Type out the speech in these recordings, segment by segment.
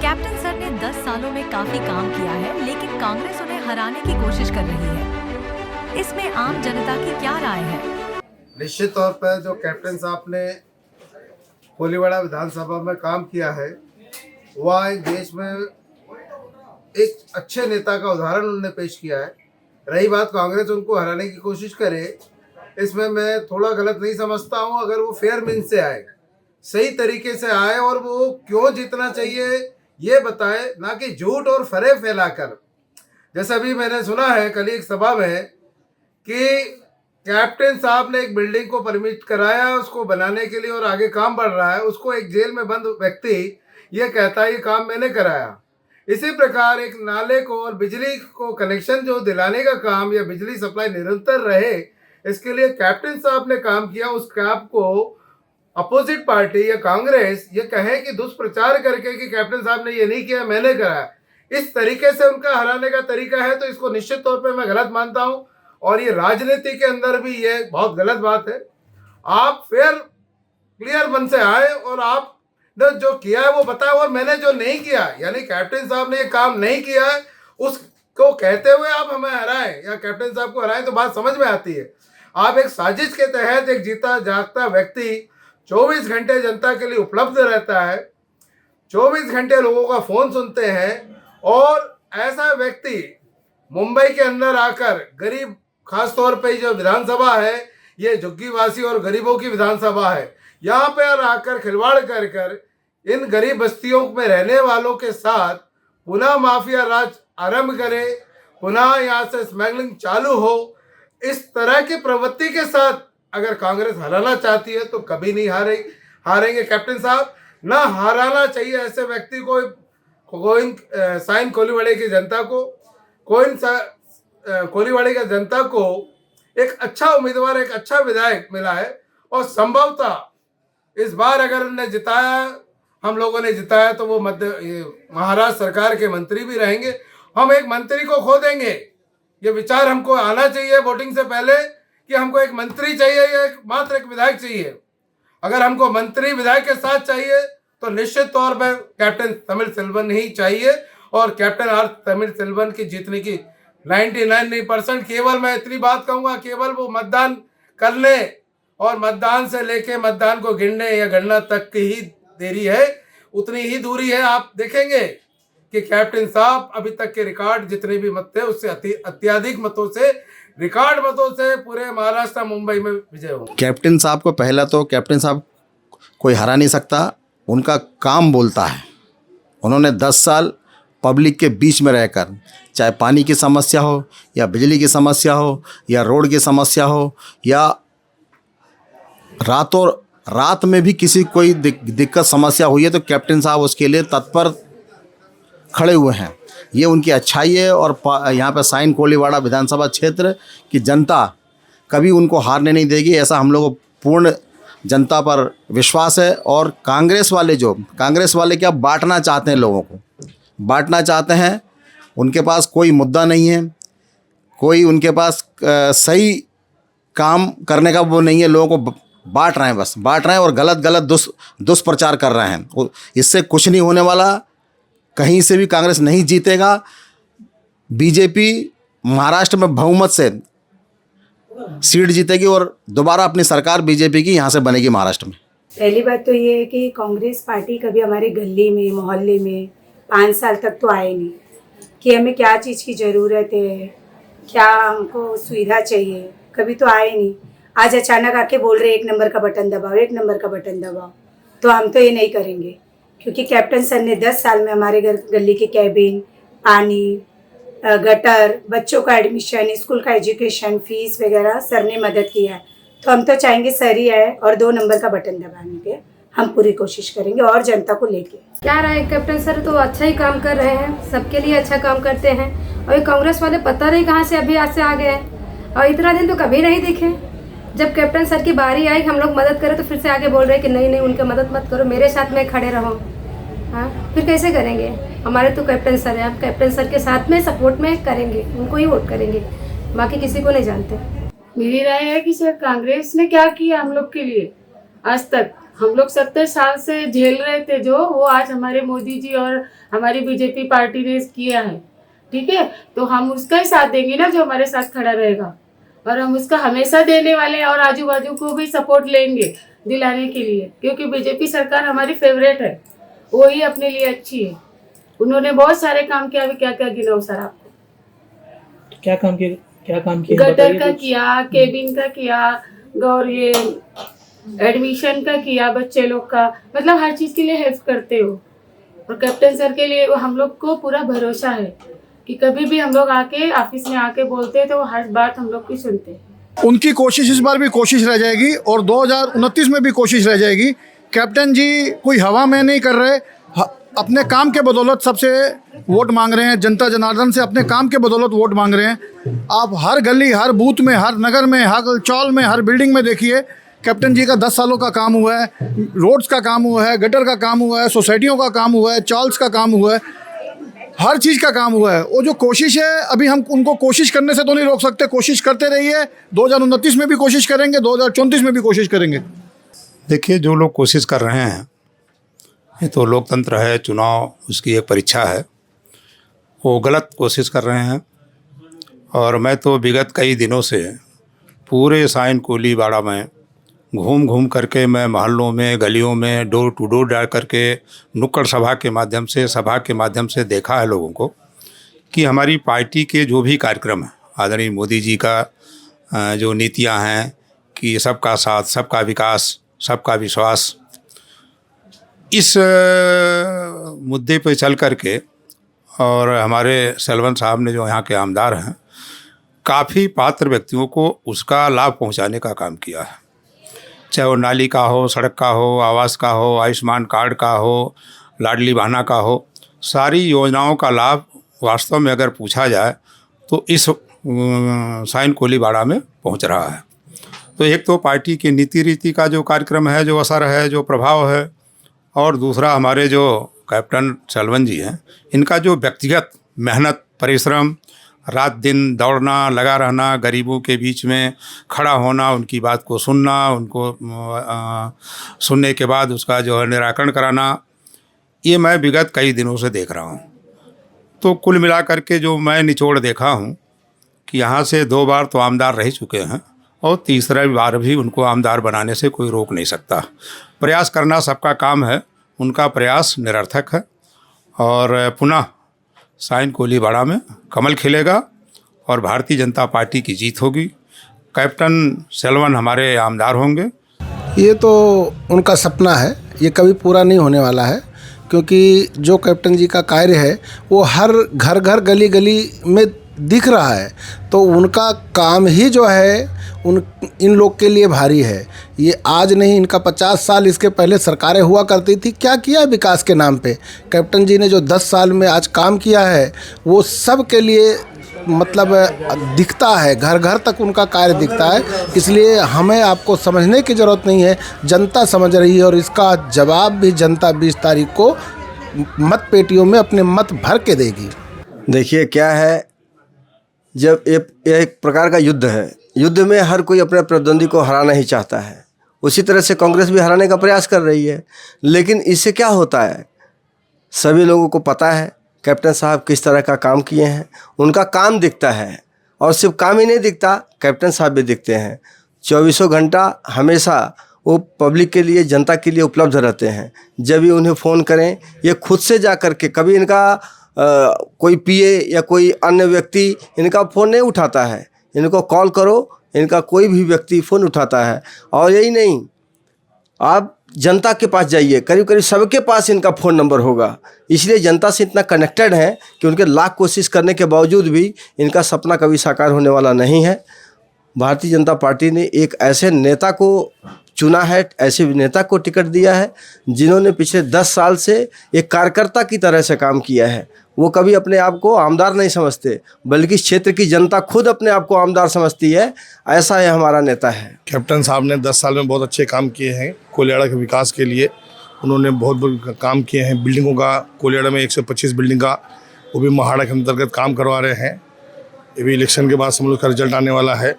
Captain sir ने 10 सालों में काफी काम किया है, लेकिन कांग्रेस उन्हें हराने की कोशिश कर रही है। इसमें आम जनता की क्या राय है? निश्चित तौर पर जो कैप्टन साहब ने कोलीवाड़ा विधानसभा में काम किया है, वह एक देश में एक अच्छे नेता का उदाहरण उन्होंने पेश किया है। रही बात कांग्रेस उनको हराने की कोशिश करे, इसमें मैं थोड़ा गलत नहीं समझता हूं। अगर वो फेयर मीन्स से आए, सही तरीके से आए और वो क्यों जीतना चाहिए ये बताए, ना कि झूठ और फरेब फैलाकर। जैसे अभी मैंने सुना है कल एक सभा में कि कैप्टन साहब ने एक बिल्डिंग को परमिट कराया उसको बनाने के लिए और आगे काम बढ़ रहा है, उसको एक जेल में बंद व्यक्ति ये कहता है ये काम मैंने कराया। इसी प्रकार एक नाले को और बिजली को कनेक्शन जो दिलाने का काम या बिजली सप्लाई निरंतर रहे, इसके लिए कैप्टन साहब ने काम किया। उस काम को अपोजिट पार्टी या कांग्रेस ये कहे कि दुष्प्रचार करके कि कैप्टन साहब ने ये नहीं किया मैंने कराया, इस तरीके से उनका हराने का तरीका है, तो इसको निश्चित तौर पे मैं गलत मानता हूं। और ये राजनीति के अंदर भी ये बहुत गलत बात है। आप फेयर क्लियर मन से आए और आप जो किया है वो बताए, और मैंने जो नहीं किया, यानी कैप्टन साहब ने ये काम नहीं किया है उसको कहते हुए आप हमें हराएं या कैप्टन साहब को हराएं, तो बात समझ में आती है। आप एक साजिश के तहत एक जीता जागता व्यक्ति 24 घंटे जनता के लिए उपलब्ध रहता है, 24 घंटे लोगों का फोन सुनते हैं, और ऐसा व्यक्ति मुंबई के अंदर आकर गरीब, खासतौर पे जो विधानसभा है ये झुग्गीवासी और गरीबों की विधानसभा है, यहाँ पर आकर खिलवाड़ कर कर इन गरीब बस्तियों में रहने वालों के साथ पुनः माफिया राज आरंभ करे, पुनः यहाँ से स्मगलिंग चालू हो, इस तरह की प्रवृत्ति के साथ अगर कांग्रेस हराना चाहती है तो कभी नहीं हारेंगे कैप्टन साहब। ना हराना चाहिए ऐसे व्यक्ति को। साइन कोलीवाड़े की जनता को, कोलीवाड़े की जनता को एक अच्छा उम्मीदवार, एक अच्छा विधायक मिला है, और संभवतः इस बार अगर उन्हें जिताया, हम लोगों ने जिताया, तो वो महाराष्ट्र सरकार के मंत्री भी रहेंगे। हम एक मंत्री को खो देंगे, ये विचार हमको आना चाहिए वोटिंग से पहले कि हमको एक मंत्री चाहिए या मात्र एक विधायक चाहिए। अगर हमको मंत्री विधायक के साथ चाहिए तो निश्चित तौर पर कैप्टन तमिलसेल्वन ही चाहिए, और कैप्टन आर तमिलसेल्वन की जीतने की 99% केवल मैं इतनी बात कहूँगा, केवल वो मतदान करने और मतदान से लेके मतदान को गिनने या गणना तक की ही देरी है, उतनी ही दूरी है। आप देखेंगे कि कैप्टन साहब अभी तक के रिकॉर्ड जितने भी मत थे उससे अत्यधिक मतों से, रिकॉर्ड मतों से पूरे महाराष्ट्र मुंबई में विजय हो। कैप्टन साहब को पहला तो कैप्टन साहब कोई हरा नहीं सकता, उनका काम बोलता है। उन्होंने 10 साल पब्लिक के बीच में रहकर, चाहे पानी की समस्या हो या बिजली की समस्या हो या रोड की समस्या हो या रात में भी किसी कोई दिक्कत समस्या हुई है, तो कैप्टन साहब उसके लिए तत्पर खड़े हुए हैं। ये उनकी अच्छाई है, और यहाँ पर साइन कोलीवाड़ा विधानसभा क्षेत्र की जनता कभी उनको हारने नहीं देगी, ऐसा हम लोगों को पूर्ण जनता पर विश्वास है। और कांग्रेस वाले क्या बांटना चाहते हैं, लोगों को बांटना चाहते हैं। उनके पास कोई मुद्दा नहीं है, कोई उनके पास सही काम करने का वो नहीं है, लोगों को बांट रहे हैं, बस बांट रहे हैं और गलत दुष्प्रचार कर रहे हैं। इससे कुछ नहीं होने वाला, कहीं से भी कांग्रेस नहीं जीतेगा। बीजेपी महाराष्ट्र में बहुमत से सीट जीतेगी और दोबारा अपनी सरकार बीजेपी की यहाँ से बनेगी महाराष्ट्र में। पहली बात तो ये है कि कांग्रेस पार्टी कभी हमारे गली में, मोहल्ले में 5 साल तक तो आए नहीं कि हमें क्या चीज़ की ज़रूरत है, क्या हमको सुविधा चाहिए, कभी तो आए नहीं। आज अचानक आके बोल रहे 1 नंबर का बटन दबाओ, 1 नंबर का बटन दबाओ, तो हम तो ये नहीं करेंगे, क्योंकि कैप्टन सर ने 10 साल में हमारे गली के कैबिन, पानी, गटर, बच्चों का एडमिशन, स्कूल का एजुकेशन, फीस वगैरह सर ने मदद किया है। तो हम तो चाहेंगे सर ही आए और 2 नंबर का बटन दबाने के हम पूरी कोशिश करेंगे, और जनता को लेके। क्या रहा है, कैप्टन सर तो अच्छा ही काम कर रहे हैं, सबके लिए अच्छा काम करते हैं। और ये कांग्रेस वाले पता नहीं कहाँ से अभी आज से आ गए हैं, और इतना दिन तो कभी नहीं दिखे। जब कैप्टन सर की बारी आई हम लोग मदद करें तो फिर से आगे बोल रहे हैं कि नहीं उनकी मदद मत करो, मेरे साथ में खड़े रहो। हाँ, फिर कैसे करेंगे? हमारे तो कैप्टन सर हैं, हम कैप्टन सर के साथ में सपोर्ट में करेंगे, उनको ही वोट करेंगे, बाकी किसी को नहीं जानते। मेरी राय है कि सर कांग्रेस ने क्या किया हम लोग के लिए आज तक, हम लोग 70 साल से झेल रहे थे जो, वो आज हमारे मोदी जी और हमारी बीजेपी पार्टी ने किया है। ठीक है, तो हम उसका ही साथ देंगे ना, जो हमारे साथ खड़ा रहेगा, और हम उसका हमेशा देने वाले हैं, और आजू बाजू को भी सपोर्ट लेंगे दिलाने के लिए, क्योंकि बीजेपी सरकार हमारी फेवरेट है, वो ही अपने लिए अच्छी है। उन्होंने बहुत सारे काम किया, अभी क्या क्या गिनाऊं सर आपको? क्या काम किया गटर का किया, केबिन का किया, और ये एडमिशन का किया बच्चे लोग का, मतलब हर चीज के लिए हेल्प करते हो। और कैप्टन सर के लिए हम लोग को पूरा भरोसा है कि कभी भी हम लोग आके ऑफिस में आके बोलते हैं तो वो हर बात हम लोग की सुनते हैं। उनकी कोशिश इस बार भी कोशिश रह जाएगी और 2029 में भी कोशिश रह जाएगी। कैप्टन जी कोई हवा में नहीं कर रहे, अपने काम के बदौलत सबसे वोट मांग रहे हैं, जनता जनार्दन से अपने काम के बदौलत वोट मांग रहे हैं। आप हर गली, हर बूथ में, हर नगर में, हर चौल में, हर बिल्डिंग में देखिए, कैप्टन जी का 10 सालों का काम हुआ है, रोड्स का काम हुआ है, गटर का काम हुआ है, सोसाइटियों का काम हुआ है, चॉल्स का काम हुआ है, हर चीज़ का काम हुआ है। वो जो कोशिश है, अभी हम उनको कोशिश करने से तो नहीं रोक सकते, कोशिश करते रहिए। 2029 में भी कोशिश करेंगे, 2034 में भी कोशिश करेंगे। देखिए, जो लोग कोशिश कर रहे हैं, ये तो लोकतंत्र है, चुनाव उसकी एक परीक्षा है, वो गलत कोशिश कर रहे हैं। और मैं तो विगत कई दिनों से पूरे साइन कोलीवाड़ा में घूम घूम करके, मैं मोहल्लों में, गलियों में डोर टू डोर डाल करके, नुक्कड़ सभा के माध्यम से, सभा के माध्यम से देखा है लोगों को कि हमारी पार्टी के जो भी कार्यक्रम हैं, आदरणीय मोदी जी का जो नीतियां हैं कि सबका साथ, सबका विकास, सबका विश्वास, इस मुद्दे पे चल करके, और हमारे सेल्वन साहब ने जो यहाँ के आमदार हैं, काफ़ी पात्र व्यक्तियों को उसका लाभ पहुँचाने का काम किया है। चाहे वो नाली का हो, सड़क का हो, आवास का हो, आयुष्मान कार्ड का हो, लाडली बहना का हो, सारी योजनाओं का लाभ वास्तव में अगर पूछा जाए तो इस साइन कोलीवाड़ा में पहुंच रहा है। तो एक तो पार्टी की नीति रीति का जो कार्यक्रम है, जो असर है, जो प्रभाव है, और दूसरा हमारे जो कैप्टन सेल्वन जी हैं, इनका जो व्यक्तिगत मेहनत, परिश्रम, रात दिन दौड़ना, लगा रहना, गरीबों के बीच में खड़ा होना, उनकी बात को सुनना, उनको सुनने के बाद उसका जो है निराकरण कराना, ये मैं विगत कई दिनों से देख रहा हूँ। तो कुल मिलाकर के जो मैं निचोड़ देखा हूँ कि यहाँ से 2 बार तो आमदार रह चुके हैं, और तीसरा बार भी उनको आमदार बनाने से कोई रोक नहीं सकता। प्रयास करना सबका काम है, उनका प्रयास निरर्थक है, और पुनः साइन कोलीवाड़ा में कमल खिलेगा और भारतीय जनता पार्टी की जीत होगी। कैप्टन सेल्वन हमारे आमदार होंगे। ये तो उनका सपना है, ये कभी पूरा नहीं होने वाला है, क्योंकि जो कैप्टन जी का कार्य है वो हर घर घर, गली गली में दिख रहा है। तो उनका काम ही जो है इन लोग के लिए भारी है। ये आज नहीं, इनका 50 साल इसके पहले सरकारें हुआ करती थी, क्या किया विकास के नाम पे। कैप्टन जी ने जो 10 साल में आज काम किया है वो सब के लिए मतलब दिखता है, घर घर तक उनका कार्य दिखता है। इसलिए हमें आपको समझने की ज़रूरत नहीं है, जनता समझ रही है, और इसका जवाब भी जनता 20 तारीख को मत पेटियों में अपने मत भर के देगी। देखिए क्या है, जब एक प्रकार का युद्ध है, युद्ध में हर कोई अपने प्रतिद्वंदी को हराना ही चाहता है। उसी तरह से कांग्रेस भी हराने का प्रयास कर रही है, लेकिन इससे क्या होता है, सभी लोगों को पता है कैप्टन साहब किस तरह का काम किए हैं। उनका काम दिखता है, और सिर्फ काम ही नहीं दिखता, कैप्टन साहब भी दिखते हैं। 24 घंटा हमेशा वो पब्लिक के लिए, जनता के लिए उपलब्ध रहते हैं। जब भी उन्हें फ़ोन करें, ये खुद से जा कर के, कभी इनका कोई पीए या कोई अन्य व्यक्ति इनका फ़ोन नहीं उठाता है। इनको कॉल करो, इनका कोई भी व्यक्ति फ़ोन उठाता है। और यही नहीं, आप जनता के पास जाइए, करीब करीब सबके पास इनका फ़ोन नंबर होगा। इसलिए जनता से इतना कनेक्टेड है कि उनके लाख कोशिश करने के बावजूद भी इनका सपना कभी साकार होने वाला नहीं है। भारतीय जनता पार्टी ने एक ऐसे नेता को चुना है, ऐसे नेता को टिकट दिया है जिन्होंने पिछले 10 साल से एक कार्यकर्ता की तरह से काम किया है। वो कभी अपने आप को आमदार नहीं समझते, बल्कि क्षेत्र की जनता खुद अपने आप को आमदार समझती है। ऐसा है हमारा नेता है। कैप्टन साहब ने 10 साल में बहुत अच्छे काम किए हैं कोलियाड़ा के विकास के लिए। उन्होंने बहुत काम किए हैं बिल्डिंगों का। कोलियाड़ा में 125 बिल्डिंग का, वो भी महाड़ा के अंतर्गत काम करवा रहे हैं। ये भी इलेक्शन के बाद हम लोग का रिजल्ट आने वाला है,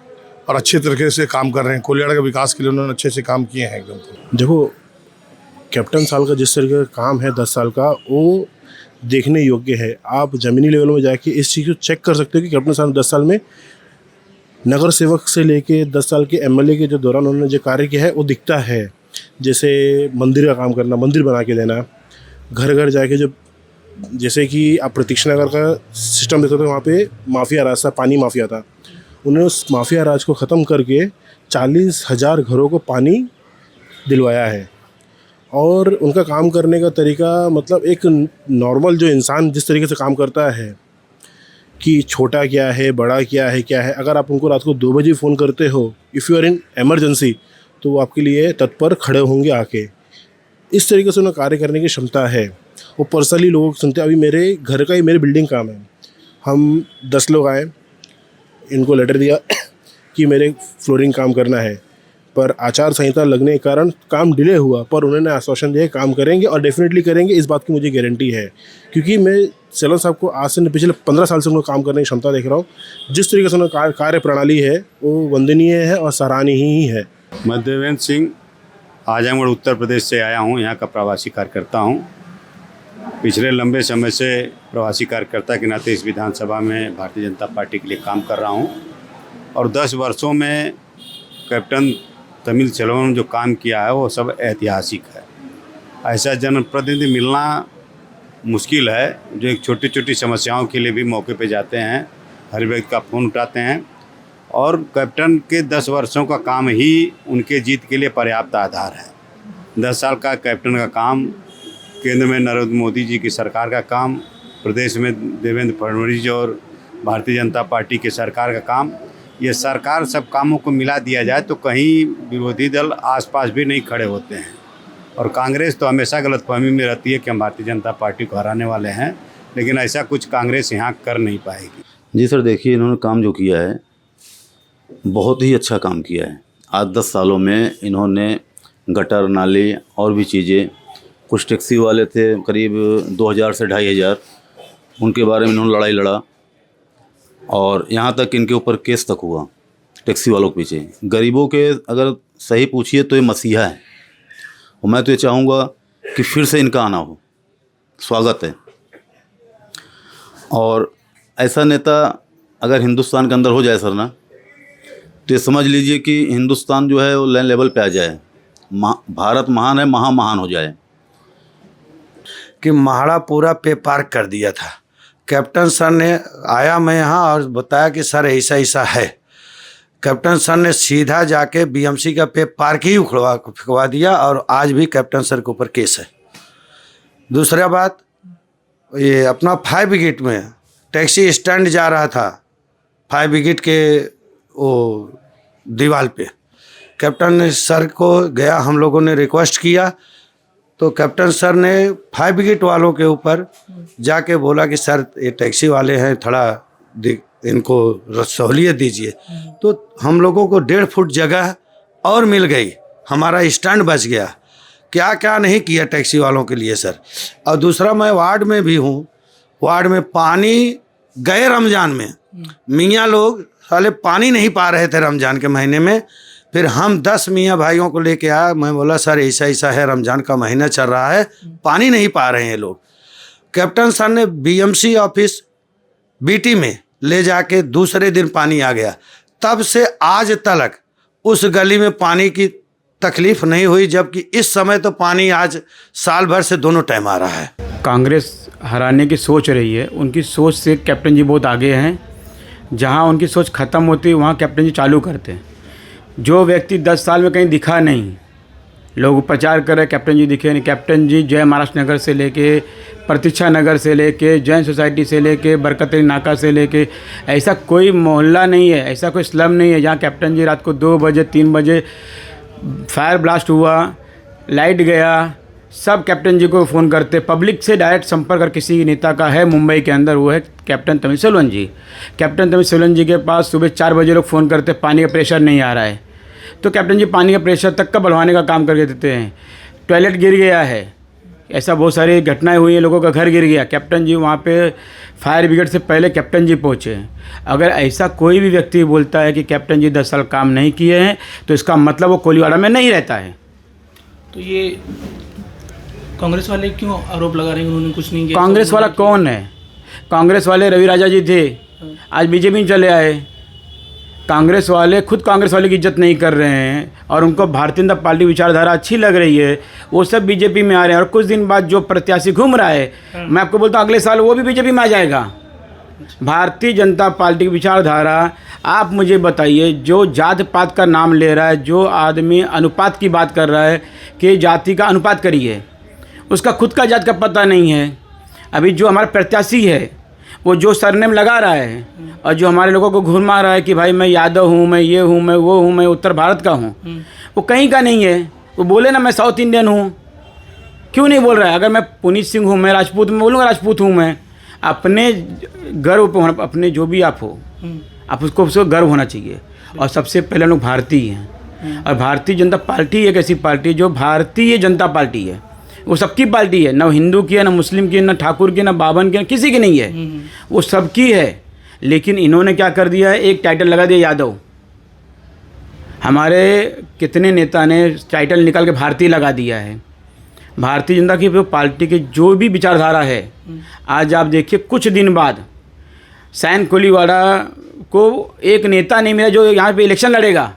और अच्छे तरीके से काम कर रहे हैं। कोलियाड़ा के विकास के लिए उन्होंने अच्छे से काम किए हैं एकदम। देखो, कैप्टन साल का जिस तरीके का काम है 10 साल का, वो देखने योग्य है। आप ज़मीनी लेवल में जाके इस चीज़ को चेक कर सकते हो कि कैप्टन साल 10 साल में नगर सेवक से लेके 10 साल के एमएलए के जो दौरान उन्होंने जो कार्य किया है वो दिखता है। जैसे मंदिर का काम करना, मंदिर बना के देना, घर घर जाके जो जैसे कि आप प्रतीक्षा नगर का सिस्टम देखते थे, वहाँ पे माफिया राज था, पानी माफिया था। उन्होंने उस माफिया राज को ख़त्म करके 40,000 घरों को पानी दिलवाया है। और उनका काम करने का तरीका मतलब एक नॉर्मल जो इंसान जिस तरीके से काम करता है कि छोटा क्या है, बड़ा क्या है, अगर आप उनको रात को 2 बजे फ़ोन करते हो, if you are in emergency, तो वो आपके लिए तत्पर खड़े होंगे आके। इस तरीके से उन्हें कार्य करने की क्षमता है। वो पर्सनली लोगों को सुनते हैं। अभी मेरे घर का ही मेरे बिल्डिंग काम है, हम 10 लोग आए, इनको लेटर दिया कि मेरे फ्लोरिंग काम करना है, पर आचार संहिता लगने के कारण काम डिले हुआ, पर उन्होंने आश्वासन दिया काम करेंगे और डेफिनेटली करेंगे, इस बात की मुझे गारंटी है। क्योंकि मैं सेलन साहब को आज से पिछले 15 साल से उनको काम करने की क्षमता देख रहा हूँ। जिस तरीके से उनका कार्य प्रणाली है वो वंदनीय है और सराहनीय ही है। मैं देवेंद्र सिंह आजमगढ़ उत्तर प्रदेश से आया हूँ, यहाँ का प्रवासी कार्यकर्ता हूँ। पिछले लंबे समय से प्रवासी कार्यकर्ता के नाते इस विधानसभा में भारतीय जनता पार्टी के लिए काम कर रहा हूँ और 10 वर्षों में कैप्टन तमिल सेल्वम ने जो काम किया है वो सब ऐतिहासिक है। ऐसा जनप्रतिनिधि मिलना मुश्किल है जो एक छोटी छोटी समस्याओं के लिए भी मौके पे जाते हैं, हर व्यक्ति का फ़ोन उठाते हैं और कैप्टन के 10 वर्षों का काम ही उनके जीत के लिए पर्याप्त आधार है। 10 साल का कैप्टन का काम, केंद्र में नरेंद्र मोदी जी की सरकार का काम, प्रदेश में देवेंद्र फडणवीस जी और भारतीय जनता पार्टी की सरकार का काम, ये सरकार सब कामों को मिला दिया जाए तो कहीं विरोधी दल आसपास भी नहीं खड़े होते हैं। और कांग्रेस तो हमेशा गलतफहमी में रहती है कि हम भारतीय जनता पार्टी को हराने वाले हैं, लेकिन ऐसा कुछ कांग्रेस यहाँ कर नहीं पाएगी। जी सर, देखिए इन्होंने काम जो किया है बहुत ही अच्छा काम किया है। आज 10 सालों में इन्होंने गटर, नाले और भी चीज़ें, कुछ टैक्सी वाले थे करीब 2000 से 2500, उनके बारे में इन्होंने लड़ाई लड़ा और यहाँ तक इनके ऊपर केस तक हुआ टैक्सी वालों के पीछे। गरीबों के अगर सही पूछिए तो ये मसीहा है और मैं तो ये चाहूँगा कि फिर से इनका आना हो, स्वागत है। और ऐसा नेता अगर हिंदुस्तान के अंदर हो जाए सर ना, तो ये समझ लीजिए कि हिंदुस्तान जो है वो लैंड लेवल पे आ जाए, भारत महान है, महान हो जाए। कि महाड़ा पूरा पे पार्क कर दिया था। कैप्टन सर ने आया मैं यहाँ और बताया कि सर ऐसा है। कैप्टन सर ने सीधा जाके बीएमसी का पे पार्क ही उखड़वा दिया और आज भी कैप्टन सर के ऊपर केस है। दूसरा बात, ये अपना फायर ब्रिगेड में टैक्सी स्टैंड जा रहा था, फायर ब्रिगेड के वो दीवार पे कैप्टन सर को गया, हम लोगों ने रिक्वेस्ट किया तो कैप्टन सर ने फायर ब्रिगेड वालों के ऊपर जाके बोला कि सर ये टैक्सी वाले हैं, थोड़ा इनको सहूलियत दीजिए। तो हम लोगों को 1.5 फुट जगह और मिल गई, हमारा स्टैंड बच गया। क्या क्या नहीं किया टैक्सी वालों के लिए सर। और दूसरा, मैं वार्ड में भी हूँ, वार्ड में पानी गए रमज़ान में, मियाँ लोग साले पानी नहीं पा रहे थे रमज़ान के महीने में। फिर हम 10 मियाँ भाइयों को लेके आया, मैं बोला सर ऐसा है, रमज़ान का महीना चल रहा है, पानी नहीं पा रहे हैं लोग। कैप्टन सर ने बीएमसी ऑफिस बीटी में ले जाके दूसरे दिन पानी आ गया। तब से आज तक उस गली में पानी की तकलीफ नहीं हुई, जबकि इस समय तो पानी आज साल भर से दोनों टाइम आ रहा है। कांग्रेस हराने की सोच रही है, उनकी सोच से कैप्टन जी बहुत आगे हैं। जहां उनकी सोच ख़त्म होती है वहां कैप्टन जी चालू करते हैं। जो व्यक्ति 10 साल में कहीं दिखा नहीं, लोग प्रचार कर रहे कैप्टन जी दिखे नहीं। कैप्टन जी जय महाराष्ट्र नगर से लेके, प्रतीक्षा नगर से लेके, जैन सोसाइटी से लेके, बरकतरी नाका से लेके, ऐसा कोई मोहल्ला नहीं है, ऐसा कोई स्लम नहीं है जहाँ कैप्टन जी रात को 2 बजे 3 बजे फायर ब्लास्ट हुआ, लाइट गया, सब कैप्टन जी को फ़ोन करते। पब्लिक से डायरेक्ट संपर्क अगर किसी नेता का है मुंबई के अंदर, वो है कैप्टन तमिल सेल्वन जी। कैप्टन तमिल सेल्वन जी के पास सुबह 4 बजे लोग फ़ोन करते, पानी का प्रेशर नहीं आ रहा है, तो कैप्टन जी पानी का प्रेशर तक का बढ़वाने का काम करके देते हैं। टॉयलेट गिर गया है, ऐसा बहुत सारी घटनाएं हुई हैं, लोगों का घर गिर गया, कैप्टन जी वहाँ पे फायर ब्रिगेड से पहले कैप्टन जी पहुँचे। अगर ऐसा कोई भी व्यक्ति बोलता है कि कैप्टन जी 10 साल काम नहीं किए हैं, तो इसका मतलब वो कोलीवाड़ा में नहीं रहता है। तो ये कांग्रेस वाले क्यों आरोप लगा रहे हैं उन्होंने कुछ नहीं किया? कांग्रेस वाला कौन है? कांग्रेस वाले रवि राजा जी थे, आज बीजेपी में चले आए। कांग्रेस वाले खुद कांग्रेस वाले की इज्जत नहीं कर रहे हैं और उनको भारतीय जनता पार्टी विचारधारा अच्छी लग रही है, वो सब बीजेपी में आ रहे हैं। और कुछ दिन बाद जो प्रत्याशी घूम रहा है, मैं आपको बोलता हूँ अगले साल वो भी बीजेपी में आ जाएगा। भारतीय जनता पार्टी की विचारधारा, आप मुझे बताइए, जो जात पात का नाम ले रहा है, जो आदमी अनुपात की बात कर रहा है कि जाति का अनुपात करिए, उसका खुद का जात का पता नहीं है। अभी जो हमारा प्रत्याशी है वो जो सरनेम लगा रहा है और जो हमारे लोगों को घुमा रहा है कि भाई मैं यादव हूँ, मैं ये हूँ, मैं वो हूँ, मैं उत्तर भारत का हूँ, वो कहीं का नहीं है। वो बोले ना मैं साउथ इंडियन हूँ, क्यों नहीं बोल रहा है? अगर मैं पुनीत सिंह हूँ, मैं राजपूत में बोलूँगा राजपूत हूँ। मैं अपने गर्व पर, अपने जो भी आप हो, आप उसको गर्व होना चाहिए। और सबसे पहले लोग भारतीय हैं और भारतीय जनता पार्टी एक ऐसी पार्टी जो भारतीय जनता पार्टी है, वो सबकी पार्टी है, ना हिंदू की है, ना मुस्लिम की है, ना ठाकुर की, ना बावन की, ना किसी की नहीं है, वो सबकी है। लेकिन इन्होंने क्या कर दिया है, एक टाइटल लगा दिया यादव। हमारे कितने नेता ने टाइटल निकाल के भारतीय लगा दिया है। भारतीय जनता की पार्टी की जो भी विचारधारा है, आज आप देखिए कुछ दिन बाद सैन कोलीवाड़ा को एक नेता नहीं मिला जो यहाँ पे इलेक्शन लड़ेगा।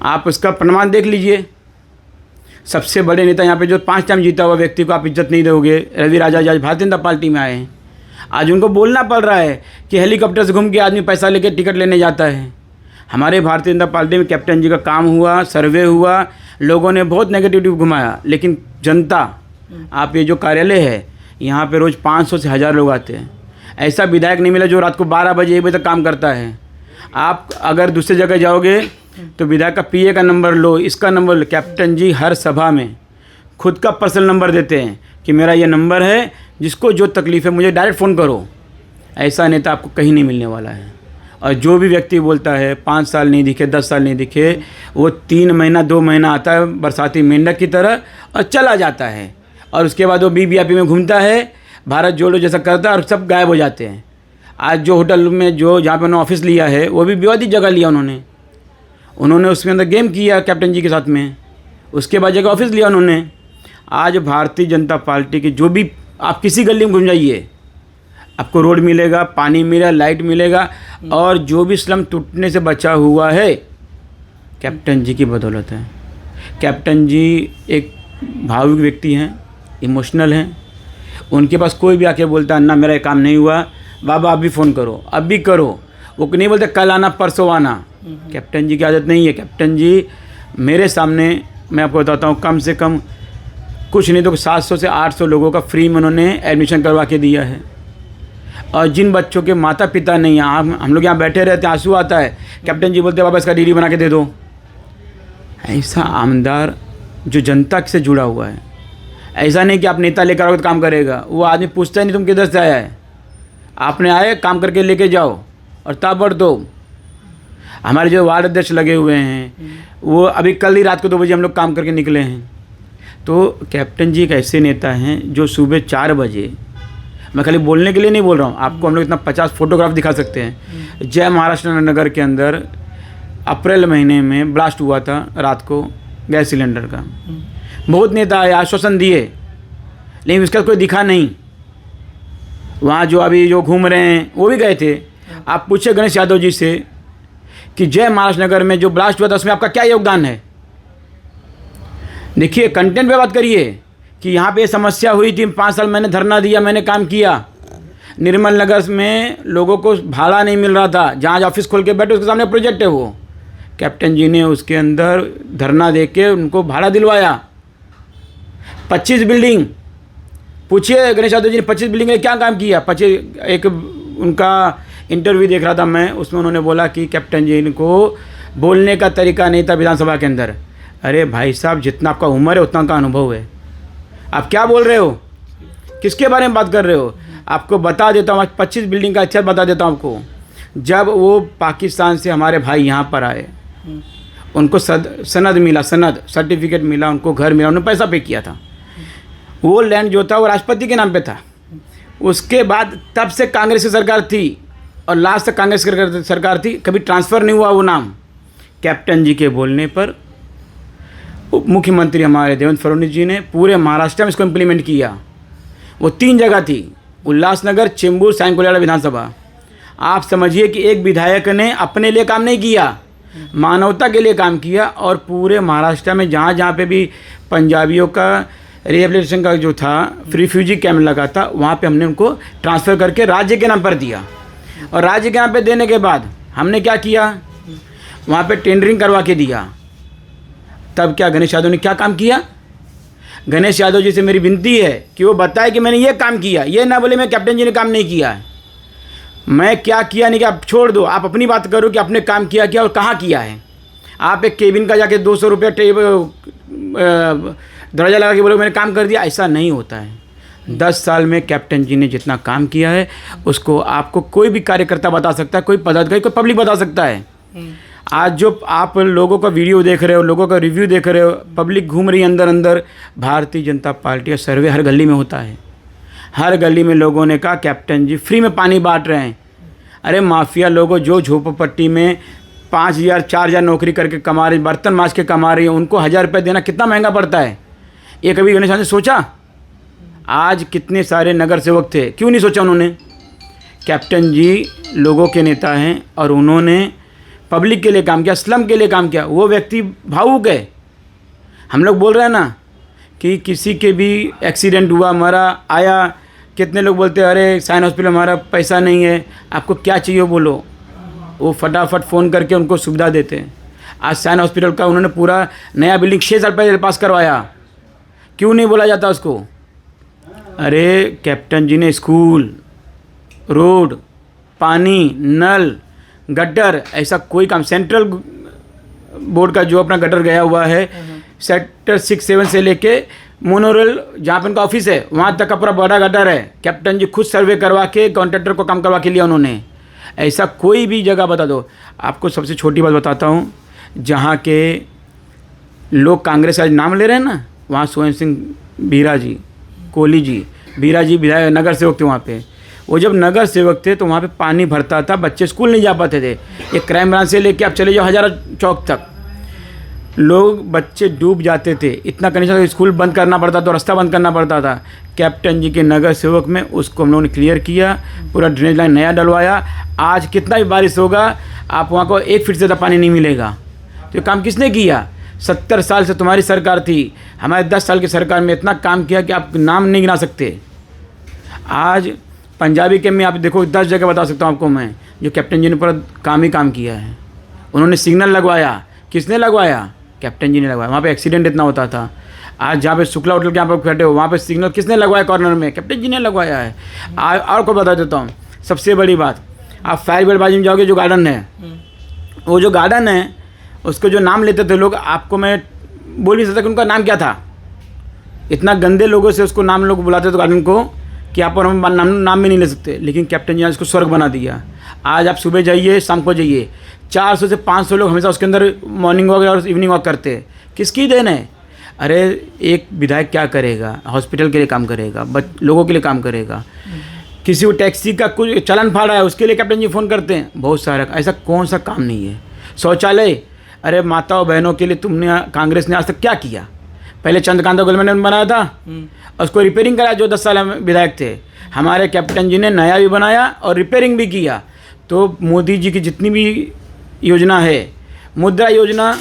आप उसका प्रमाण देख लीजिए। सबसे बड़े नेता यहाँ पे जो 5 टाइम जीता हुआ व्यक्ति को आप इज्जत नहीं दोगे। रवि राजा जी आज भारतीय जनता पार्टी में आए हैं, आज उनको बोलना पड़ रहा है कि हेलीकॉप्टर से घूम के आदमी पैसा लेके टिकट लेने जाता है। हमारे भारतीय जनता पार्टी में कैप्टन जी का काम हुआ, सर्वे हुआ, लोगों ने बहुत नेगेटिव घुमाया, लेकिन जनता, आप ये जो कार्यालय है यहाँ पे रोज़ 500 से 1000 लोग आते हैं। ऐसा विधायक नहीं मिला जो रात को 12 बजे 1 बजे तक काम करता है। आप अगर दूसरी जगह जाओगे तो विधायक का पीए का नंबर लो, इसका नंबर लो। कैप्टन जी हर सभा में खुद का पर्सनल नंबर देते हैं कि मेरा ये नंबर है, जिसको जो तकलीफ़ है मुझे डायरेक्ट फ़ोन करो। ऐसा नेता आपको कहीं नहीं मिलने वाला है। और जो भी व्यक्ति बोलता है 5 साल नहीं दिखे, 10 साल नहीं दिखे, वो 3 महीना 2 महीना आता है बरसाती मेंढक की तरह और चला जाता है। और उसके बाद वो बीबीआईपी में घूमता है, भारत जोड़ो जैसा करता है और सब गायब हो जाते हैं। आज जो होटल में जहाँ पे उन्होंने ऑफिस लिया है वो भी विवादित जगह लिया उन्होंने उसमें अंदर गेम किया कैप्टन जी के साथ में, उसके बाद जगह ऑफिस लिया उन्होंने। आज भारतीय जनता पार्टी की जो भी, आप किसी गली में घूम जाइए, आपको रोड मिलेगा, पानी मिलेगा, लाइट मिलेगा, और जो भी स्लम टूटने से बचा हुआ है कैप्टन जी की बदौलत है। कैप्टन जी एक भावुक व्यक्ति हैं, इमोशनल हैं। उनके पास कोई भी आके बोलता है अन्ना मेरा ये काम नहीं हुआ, बाबा अभी फ़ोन करो, अभी करो, वो नहीं बोलते कल आना परसों आना। कैप्टन जी की आदत नहीं है। कैप्टन जी मेरे सामने, मैं आपको बताता हूँ, कम से कम कुछ नहीं तो 700 से 800 लोगों का फ्री में उन्होंने एडमिशन करवा के दिया है। और जिन बच्चों के माता पिता नहीं हैं, हम लोग यहाँ बैठे रहते हैं, आंसू आता है, कैप्टन जी बोलते हैं बाबा इसका डीडी बना के दे दो। ऐसा आमदार जो जनता से जुड़ा हुआ है। ऐसा नहीं कि आप नेता लेकर आओगे तो काम करेगा, वो आदमी पूछता ही नहीं तुम किधर से आया है, आपने आए काम करके लेके जाओ और ताबड़ दो। हमारे जो वार्ड अध्यक्ष लगे हुए हैं, वो अभी कल ही रात को 2 बजे हम लोग काम करके निकले हैं। तो कैप्टन जी एक ऐसे नेता हैं जो सुबह 4 बजे, मैं खाली बोलने के लिए नहीं बोल रहा हूँ, आपको हम लोग इतना 50 फोटोग्राफ दिखा सकते हैं। जय महाराष्ट्र नगर के अंदर अप्रैल महीने में ब्लास्ट हुआ था रात को गैस सिलेंडर का। बहुत नेता आए, आश्वासन दिए, लेकिन उसका कोई दिखा नहीं। वहाँ जो अभी जो घूम रहे हैं वो भी गए थे। आप पूछे गणेश यादव जी से कि जय महाराष्ट्र नगर में जो ब्लास्ट हुआ था उसमें आपका क्या योगदान है। देखिए कंटेंट पे बात करिए कि यहाँ पे समस्या हुई थी, 5 साल मैंने धरना दिया, मैंने काम किया। निर्मल नगर में लोगों को भाड़ा नहीं मिल रहा था, जहाँ ऑफिस खोल के बैठे उसके सामने प्रोजेक्ट है, वो कैप्टन जी ने उसके अंदर धरना दे के उनको भाड़ा दिलवाया। 25 बिल्डिंग, पूछिए गणेश यादव जी ने 25 बिल्डिंग में क्या काम किया। 25 एक उनका इंटरव्यू देख रहा था मैं, उसमें उन्होंने बोला कि कैप्टन जी को बोलने का तरीका नहीं था विधानसभा के अंदर। अरे भाई साहब, जितना आपका उम्र है उतना का अनुभव है, आप क्या बोल रहे हो, किसके बारे में बात कर रहे हो। आपको बता देता हूँ, 25 बिल्डिंग का अच्छा बता देता हूँ आपको। जब वो पाकिस्तान से हमारे भाई यहाँ पर आए, उनको सनद मिला, सनद सर्टिफिकेट मिला, उनको घर मिला, उन्होंने पैसा पे किया था। वो लैंड जो था वो राष्ट्रपति के नाम पे था। उसके बाद तब से कांग्रेस की सरकार थी और लास्ट तक कांग्रेस की सरकार थी, कभी ट्रांसफ़र नहीं हुआ वो नाम। कैप्टन जी के बोलने पर उप मुख्यमंत्री हमारे देवेंद्र फडणवीस जी ने पूरे महाराष्ट्र में इसको इम्प्लीमेंट किया। वो 3 जगह थी, उल्लासनगर, चेंबूर, साइन कोलिवाड़ा विधानसभा। आप समझिए कि एक विधायक ने अपने लिए काम नहीं किया, मानवता के लिए काम किया। और पूरे महाराष्ट्र में जहाँ जहाँ पे भी पंजाबियों का रिहेबिलिटेशन का जो था रिफ्यूजी कैंप लगा था, वहाँ पे हमने उनको ट्रांसफ़र करके राज्य के नाम पर दिया। और राज्य के नाम पे देने के बाद हमने क्या किया, वहाँ पे टेंडरिंग करवा के दिया। तब क्या गणेश यादव ने क्या काम किया? गणेश यादव जी से मेरी विनती है कि वो बताए कि मैंने ये काम किया, ये ना बोले मैं कैप्टन जी ने काम नहीं किया है। मैं क्या किया नहीं किया आप छोड़ दो, आप अपनी बात करो कि आपने काम किया क्या और कहाँ किया है। आप एक केबिन का जाके 200 रुपये दरवाजा लगा के बोलो मैंने काम कर दिया, ऐसा नहीं होता है। 10 साल में कैप्टन जी ने जितना काम किया है उसको आपको कोई भी कार्यकर्ता बता सकता है, कोई पदाधिकारी, कोई पब्लिक बता सकता है। आज जो आप लोगों का वीडियो देख रहे हो, लोगों का रिव्यू देख रहे हो, पब्लिक घूम रही है अंदर अंदर, भारतीय जनता पार्टी का सर्वे हर गली में होता है। हर गली में लोगों ने कहा कैप्टन जी फ्री में पानी बांट रहे हैं। अरे माफिया लोगों जो झोपड़पट्टी में 5,000 4,000 नौकरी करके कमा रही, बर्तन मांज के कमा रही है, उनको 1,000 रुपये देना कितना महंगा पड़ता है। ये कभी गणेश ने सोचा? आज कितने सारे नगर सेवक थे, क्यों नहीं सोचा उन्होंने? कैप्टन जी लोगों के नेता हैं और उन्होंने पब्लिक के लिए काम किया, स्लम के लिए काम किया। वो व्यक्ति भावुक है। हम लोग बोल रहे हैं ना कि किसी के भी एक्सीडेंट हुआ, मरा, आया, कितने लोग बोलते हैं अरे साइन हॉस्पिटल हमारा पैसा नहीं है, आपको क्या चाहिए बोलो, वो फटाफट फ़ोन करके उनको सुविधा देते हैं। आज साइन हॉस्पिटल का उन्होंने पूरा नया बिल्डिंग 6 साल पहले पास करवाया, क्यों नहीं बोला जाता उसको? अरे कैप्टन जी ने स्कूल, रोड, पानी, नल, गटर, ऐसा कोई काम, सेंट्रल बोर्ड का जो अपना गटर गया हुआ है सेक्टर 6-7 से लेके मोनोरेल जहाँ पर उनका ऑफिस है वहाँ तक का पूरा बड़ा गटर है। कैप्टन जी खुद सर्वे करवा के कॉन्ट्रैक्टर को काम करवा के लिया उन्होंने। ऐसा कोई भी जगह बता दो। आपको सबसे छोटी बात बताता हूँ, जहाँ के लोग कांग्रेस का नाम ले रहे हैं ना, वहाँ सोहन सिंह बीरा जी, कोहली जी, बीरा जी विधायक नगर सेवक थे वहाँ पे। वो जब नगर सेवक थे तो वहाँ पे पानी भरता था, बच्चे स्कूल नहीं जा पाते थे। ये क्राइम ब्रांच से लेके आप चले जाओ हज़ारा चौक तक, लोग बच्चे डूब जाते थे। इतना कंडीशन था, स्कूल बंद करना पड़ता था, रास्ता बंद करना पड़ता था। कैप्टन जी के नगर सेवक में उसको हम लोगों ने क्लियर किया, पूरा ड्रेनेज लाइन नया डलवाया। आज कितना भी बारिश होगा आप वहाँ को 1 फीट से ज़्यादा पानी नहीं मिलेगा। तो ये काम किसने किया? 70 साल से तुम्हारी सरकार थी, हमारे 10 साल की सरकार में इतना काम किया कि आप नाम नहीं गिना सकते। आज पंजाबी के में आप देखो 10 जगह बता सकता हूँ आपको मैं, जो कैप्टन जी ने पूरा काम ही काम किया है। उन्होंने सिग्नल लगवाया, किसने लगवाया? कैप्टन जी ने लगवाया। वहाँ पे एक्सीडेंट इतना होता था। आज जहाँ पे शुक्ला होटल के यहाँ पर खड़े हो, वहाँ पे सिग्नल किसने लगवाया? कॉर्नर में कैप्टन जी ने लगवाया है। और को बता देता हूँ सबसे बड़ी बात, आप फायर ब्रिगेड बाजू में जाओगे, जो गार्डन है, वो जो गार्डन है उसको जो नाम लेते थे लोग, आपको मैं बोल नहीं सकता कि उनका नाम क्या था। इतना गंदे लोगों से उसको नाम लोग बुलाते थे गार्डन को कि आप और हम नाम भी नहीं ले सकते। लेकिन कैप्टन जी ने इसको स्वर्ग बना दिया। आज आप सुबह जाइए, शाम को जाइए, 400 से 500 लोग हमेशा उसके अंदर मॉर्निंग वॉक और इवनिंग वॉक करते हैं। किसकी देन है? अरे एक विधायक क्या करेगा? हॉस्पिटल के लिए काम करेगा, लोगों के लिए काम करेगा। किसी को टैक्सी का कुछ चलन फाड़ा है उसके लिए कैप्टन जी फ़ोन करते हैं। बहुत सारा, ऐसा कौन सा काम नहीं है? शौचालय, अरे माताओं बहनों के लिए तुमने कांग्रेस ने आज तक क्या किया? पहले चंद्रकांता गुलमन ने बनाया था, उसको रिपेयरिंग कराया जो 10 साल विधायक थे। हमारे कैप्टन जी ने नया भी बनाया और रिपेयरिंग भी किया। तो मोदी जी की जितनी भी योजना है, मुद्रा योजना,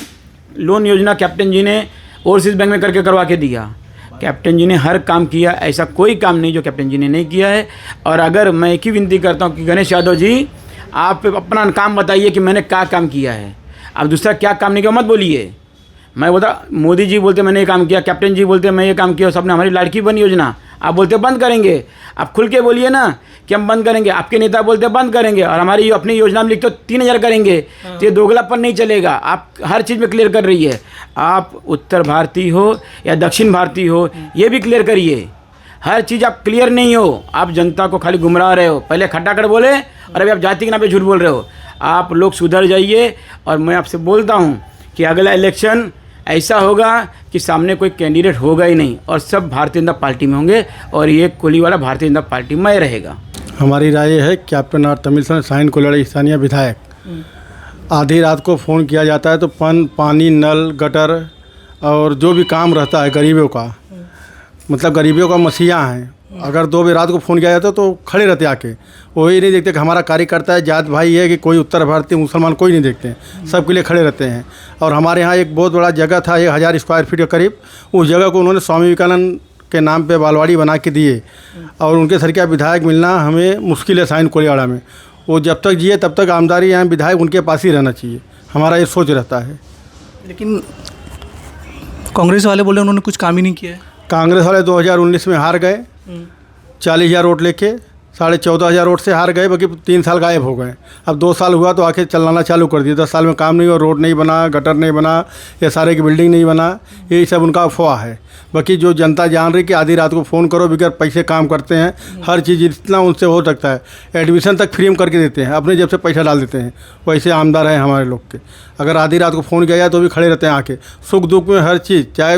लोन योजना, कैप्टन जी ने ओवरसीज़ बैंक में करके करवा के दिया। कैप्टन जी ने हर काम किया, ऐसा कोई काम नहीं जो कैप्टन जी ने नहीं किया है। और अगर मैं एक ही विनती करता हूँ कि गणेश यादव जी आप अपना काम बताइए कि मैंने क्या काम किया है। आप दूसरा क्या काम नहीं किया मत बोलिए। मैं बोलता मोदी जी बोलते मैंने ये काम किया, कैप्टन जी बोलते मैं ये काम किया, सबने हमारी लाड़की बनी योजना, आप बोलते बंद करेंगे। आप खुल के बोलिए ना कि हम बंद करेंगे, आपके नेता बोलते बंद करेंगे और हमारी अपनी योजना में लिखते 3,000 करेंगे। तो ये दोगलापन नहीं चलेगा। आप हर चीज़ में क्लियर कर रही है। आप उत्तर भारतीय हो या दक्षिण भारतीय हो, ये भी क्लियर करिए। हर चीज़ आप क्लियर नहीं हो, आप जनता को खाली गुमराह रहे हो। पहले खट्टाकड़ बोले और अभी आप जाति के नाम पे झूठ बोल रहे हो। आप लोग सुधर जाइए। और मैं आपसे बोलता हूँ कि अगला इलेक्शन ऐसा होगा कि सामने कोई कैंडिडेट होगा ही नहीं और सब भारतीय जनता पार्टी में होंगे और ये कोलीवाड़ा भारतीय जनता पार्टी में रहेगा। हमारी राय है कैप्टन आर तमिलसन साइन कोलिवाड़ा स्थानीय विधायक, आधी रात को फ़ोन किया जाता है तो पानी, नल, गटर और जो भी काम रहता है गरीबों का, मतलब गरीबों का मसीहा हैं। अगर 2 बजे रात को फ़ोन किया जाता तो खड़े रहते आके, वो ही नहीं देखते कि हमारा कार्यकर्ता है, जात भाई है कि कोई उत्तर भारतीय मुसलमान, कोई नहीं देखते, सबके लिए खड़े रहते हैं। और हमारे यहाँ एक बहुत बड़ा जगह था, 1000 स्क्वायर फीट के करीब, उस जगह को उन्होंने स्वामी विवेकानंद के नाम पे बालवाड़ी बना के दिए। और उनके सर का विधायक मिलना हमें मुश्किल है साइन कोलिवाड़ा में। वो जब तक जिए तब तक आमदारी यहाँ विधायक उनके पास ही रहना चाहिए, हमारा ये सोच रहता है। लेकिन कांग्रेस वाले बोले उन्होंने कुछ काम ही नहीं किया है। कांग्रेस वाले 2019 में हार गए 40,000 वोट लेके, 14,500 वोट से हार गए, बाकी 3 साल गायब हो गए। अब 2 साल हुआ तो आके चलाना चालू कर दिया। 10 साल में काम नहीं हुआ, रोड नहीं बना, गटर नहीं बना, ये सारे की बिल्डिंग नहीं बना, यही सब उनका अफवाह है। बाकी जो जनता जान रही कि आधी रात को फ़ोन करो, बगैर पैसे काम करते हैं, हर चीज़ जितना उनसे हो सकता है, एडमिशन तक फ्री में करके देते हैं, अपने जेब से पैसा डाल देते हैं। वैसे आमदार हैं हमारे लोग के। अगर आधी रात को फ़ोन किया जाए तो भी खड़े रहते हैं आके, सुख दुख में हर चीज़। चाहे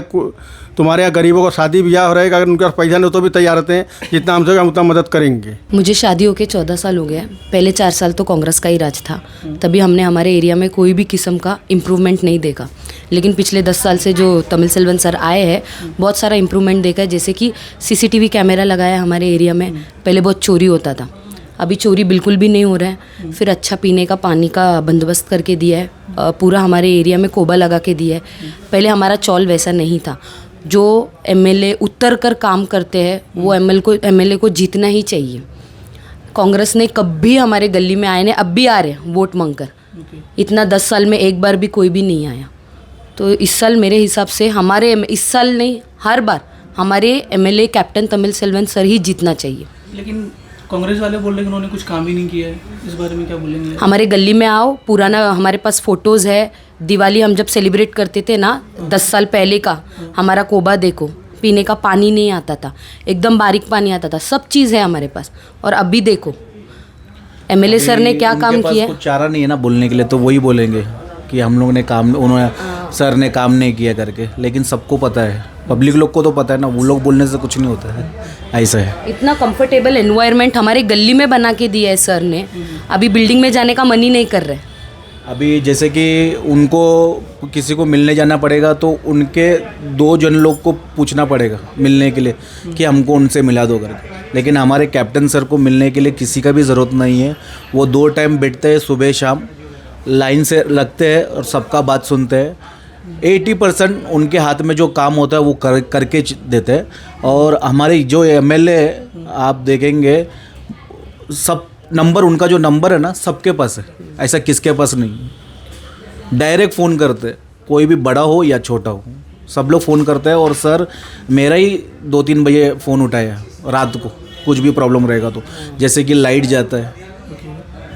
तुम्हारे यहाँ गरीबों का शादी ब्याह हो रहेगा, अगर उनके पास पैसा नहीं तो भी तैयार रहते हैं, जितना हमसे हम उतना मदद करेंगे। मुझे शादी होके 14 साल हो गया। पहले 4 साल तो कांग्रेस का ही राज था, तभी हमने हमारे एरिया में कोई भी किस्म का इम्प्रूवमेंट नहीं देखा। लेकिन पिछले 10 साल से जो तमिल सेल्वन सर आए हैं, बहुत सारा इम्प्रूवमेंट देखा है। जैसे कि CCTV कैमरा लगाया हमारे एरिया में, पहले बहुत चोरी होता था, अभी चोरी बिल्कुल भी नहीं हो रहा है। फिर अच्छा पीने का पानी का बंदोबस्त करके दिया है, पूरा हमारे एरिया में कोबा लगा के दिया है। पहले हमारा चौल वैसा नहीं था। जो MLA उतर कर काम करते हैं वो MLA को जीतना ही चाहिए। कांग्रेस ने कभी हमारे गली में आए नहीं, अब भी आ रहे हैं वोट मांगकर। इतना 10 साल में एक बार भी कोई भी नहीं आया। तो इस साल मेरे हिसाब से हमारे, इस साल नहीं हर बार हमारे MLA captain Tamil Selvan sir ही जीतना चाहिए। लेकिन कांग्रेस वाले बोल रहे हैं कि उन्होंने कुछ काम ही नहीं किया है, इस बारे में क्या बोलेंगे? हमारे गली में आओ, पुराना हमारे पास फ़ोटोज़ है। दिवाली हम जब सेलिब्रेट करते थे ना 10 साल पहले का, हमारा कोबा देखो, पीने का पानी नहीं आता था, एकदम बारीक पानी आता था, सब चीज़ है हमारे पास। और अभी देखो MLA सर ने क्या काम किया। कुछ चारा नहीं है ना बोलने के लिए, तो वही बोलेंगे कि हम लोग ने काम, उन्होंने सर ने काम नहीं किया करके। लेकिन सबको पता है, पब्लिक लोग को तो पता है ना, वो लोग बोलने से कुछ नहीं होता है। ऐसा है। इतना कंफर्टेबल एनवायरनमेंट हमारे गली में बना के दिया है सर ने, अभी बिल्डिंग में जाने का मन ही नहीं कर रहे। अभी जैसे कि उनको किसी को मिलने जाना पड़ेगा तो उनके 2 जन लोग को पूछना पड़ेगा मिलने के लिए कि हमको उनसे मिला दो करके। लेकिन हमारे कैप्टन सर को मिलने के लिए किसी का भी ज़रूरत नहीं है। वो 2 टाइम बैठते हैं, सुबह शाम लाइन से लगते हैं और सबका बात सुनते हैं। 80% उनके हाथ में जो काम होता है वो करके देते हैं। और हमारे जो MLA आप देखेंगे, सब नंबर, उनका जो नंबर है ना सबके पास है, ऐसा किसके पास नहीं। डायरेक्ट फ़ोन करते, कोई भी बड़ा हो या छोटा हो, सब लोग फ़ोन करते हैं। और सर मेरा ही 2-3 बजे फ़ोन उठाया रात को, कुछ भी प्रॉब्लम रहेगा तो। जैसे कि लाइट जाता है,